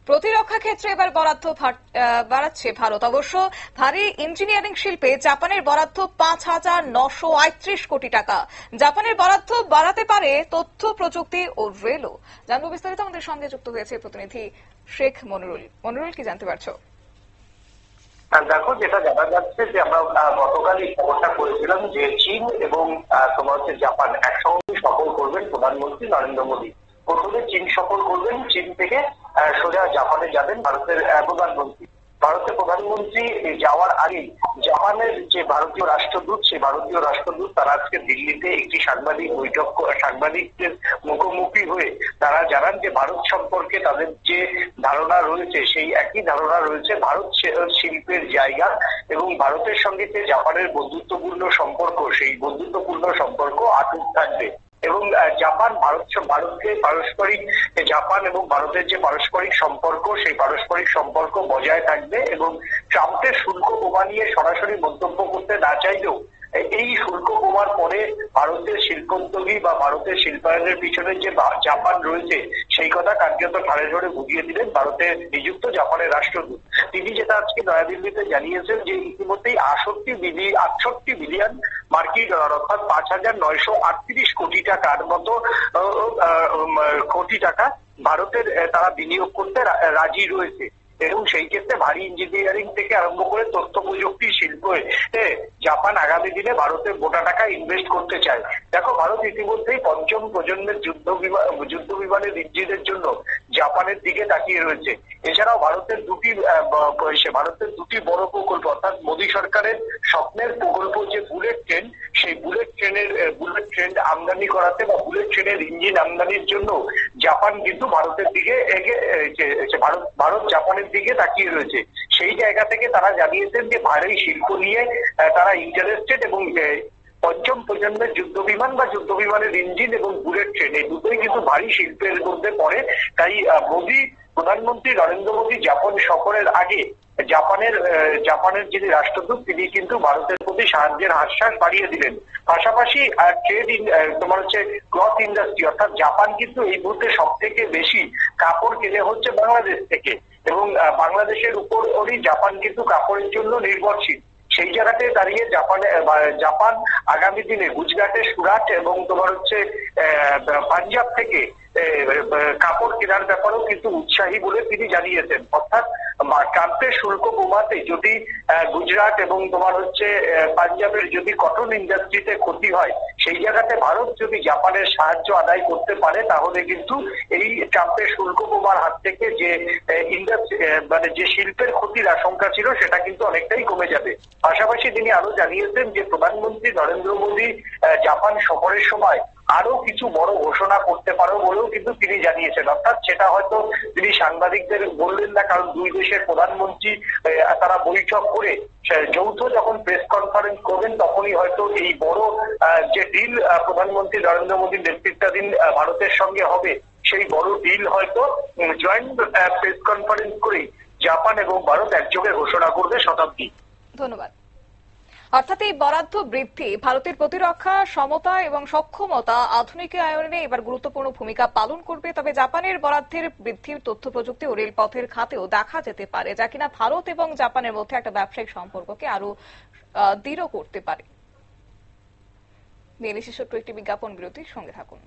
প্রতিরক্ষা ক্ষেত্রে এবার বরাদ্দ বাড়াচ্ছে ভারত। অবশ্য ভারী ইঞ্জিনিয়ারিং শিল্পে জাপানের বরাদ্দ ৫,৯৩৮ কোটি টাকা। জাপানের বরাদ্দ বাড়াতে পারে তথ্য প্রযুক্তি ও রেলও। জানবো বিস্তারিত, আমাদের সঙ্গে যুক্ত হয়েছে প্রতিনিধি শেখ মনিরুল। মনিরুল, কি জানতে পারছো? দেখো, যেটা জানা যাচ্ছে যে আমরা গতকালই খবরটা করেছিলাম যে চীন এবং তোমার হচ্ছে জাপান একসঙ্গে সফর করবেন প্রধানমন্ত্রী নরেন্দ্র মোদী। প্রথমে চীন সফর করবেন, চীন থেকে সোজা জাপানে যাবেন ভারতের প্রধানমন্ত্রী। ভারতের প্রধানমন্ত্রী যাওয়ার আগে জাপানের যে ভারতীয় রাষ্ট্রদূত, সেই ভারতীয় রাষ্ট্রদূত তারা আজকে দিল্লিতে একটি সাংবাদিকদের মুখোমুখি হয়ে তারা জানান যে ভারত সম্পর্কে তাদের যে ধারণা রয়েছে সেই একই ধারণা রয়েছে। ভারত শিল্পের জায়গা এবং ভারতের সঙ্গে যে জাপানের বন্ধুত্বপূর্ণ সম্পর্ক, সেই বন্ধুত্বপূর্ণ সম্পর্ক অটুট থাকবে এবং ভারতকে পারস্পরিক জাপান এবং ভারতের যে পারস্পরিক সম্পর্ক, সেই পারস্পরিক সম্পর্ক বজায় থাকবে এবং ট্রাম্পের শুল্ক বোমা নিয়ে সরাসরি মন্তব্য করতে না চাইলেও এই শুল্ক বোমার পরে ভারতের শিল্পোদ্যোগী বা ভারতের শিল্পায়নের পিছনে যে জাপান রয়েছে সেই কথা কার্যত ঠাড়ে ঠাড়ে বুঝিয়ে দিলেন ভারতে নিযুক্ত জাপানের রাষ্ট্রদূত। তিনি যেটা আজকে নয়াদিল্লিতে জানিয়েছেন যে ইতিমধ্যেই ৬৮ বিলিয়ন মার্কিন ডলার অর্থাৎ ৫,৯৩৮ কোটি টাকার মতো কোটি টাকা ভারতের তারা বিনিয়োগ করতে রাজি রয়েছে এবং সেই ক্ষেত্রে ভারী ইঞ্জিনিয়ারিং থেকে আরম্ভ করে তথ্য প্রযুক্তি শিল্পে জাপান আগামী দিনে ভারতে মোটা টাকা ইনভেস্ট করতে চায়। দেখো, ভারত ইতিমধ্যেই পঞ্চম প্রজন্মের যুদ্ধ বিমানের ইঞ্জিনের জন্য জাপানের দিকে তাকিয়ে রয়েছে। এছাড়াও ভারতের দুটি বড় প্রকল্প অর্থাৎ মোদী সরকারের স্বপ্নের প্রকল্প যে বুলেট ট্রেন, সেই বুলেট ট্রেন আমদানি করাতে বা বুলেট ট্রেনের ইঞ্জিন আমদানির জন্য জাপান কিন্তু ভারতের দিকে ভারত জাপানের দিকে তাকিয়ে রয়েছে। সেই জায়গা থেকে তারা জানিয়েছেন যে ভারী শিল্প নিয়ে তারা ইন্টারেস্টেড এবং পঞ্চম প্রজন্মের যুদ্ধ বিমানের ইঞ্জিন এবং বুলেট ট্রেন এই দুটোই কিন্তু ভারী শিল্পের মধ্যে পড়ে। তাই প্রধানমন্ত্রী নরেন্দ্র মোদী জাপান সফরের আগে জাপানের যিনি রাষ্ট্রদূত তিনি কিন্তু ভারতের প্রতি সাহায্যের আশ্বাস বাড়িয়ে দিলেন। পাশাপাশি ক্লথ ইন্ডাস্ট্রি অর্থাৎ জাপান কিন্তু এই মুহূর্তে সব থেকে বেশি কাপড় কিনে হচ্ছে বাংলাদেশ থেকে এবং বাংলাদেশের উপরই জাপান কিন্তু কাপড়ের জন্য নির্ভরশীল। সেই জায়গাতে দাঁড়িয়ে জাপান আগামী দিনে গুজরাটের সুরাট এবং পাঞ্জাব থেকে কাপড় কেনার ব্যাপারেও কিন্তু উৎসাহী বলে তিনি জানিয়েছেন। অর্থাৎ ট্রাম্পের শুল্ক কমাতে যদি গুজরাট এবং পাঞ্জাবের যদি কটন ইন্ডাস্ট্রিতে ক্ষতি হয়, সেই জায়গাতে ভারত যদি জাপানের সাহায্য আদায় করতে পারে তাহলে কিন্তু এই ট্রাম্পের শুল্ক কমার হাত থেকে যে শিল্পের ক্ষতির আশঙ্কা ছিল সেটা কিন্তু অনেকটাই কমে যাবে। পাশাপাশি তিনি আরো জানিয়েছেন যে প্রধানমন্ত্রী নরেন্দ্র মোদী জাপান সফরের সময় আরো কিছু বড় ঘোষণা করতে পারো বলেও কিন্তু তিনি জানিয়েছেন। অর্থাৎ সেটা হয়তো তিনি সাংবাদিকদের বললেন না, কারণ দুই দেশের প্রধানমন্ত্রী তারা বৈঠক করে যৌথ যখন প্রেস কনফারেন্স করবেন তখনই হয়তো এই বড় যে ডিল প্রধানমন্ত্রী নরেন্দ্র মোদীর নেতৃত্বাধীন ভারতের সঙ্গে হবে, সেই বড় ডিল হয়তো জয়েন্ট প্রেস কনফারেন্স করেই জাপান এবং ভারত একযোগে ঘোষণা করবে। শতাব্দী, ধন্যবাদ। অর্থাৎ এই বরাদ্দ বৃদ্ধি ভারতের প্রতিরক্ষা সমতা এবং সক্ষমতা আধুনিকায়নে এবার গুরুত্বপূর্ণ ভূমিকা পালন করবে। তবে জাপানের বরাদ্দের বৃদ্ধির তথ্য প্রযুক্তি ও রেলপথের খাতেও দেখা যেতে পারে, যা কিনা ভারত এবং জাপানের মধ্যে একটা ব্যবসায়িক সম্পর্ককে আরো দৃঢ় করতে পারে। নিয়ে ছোট্ট একটি বিজ্ঞাপন বিরতির সঙ্গে থাকুন।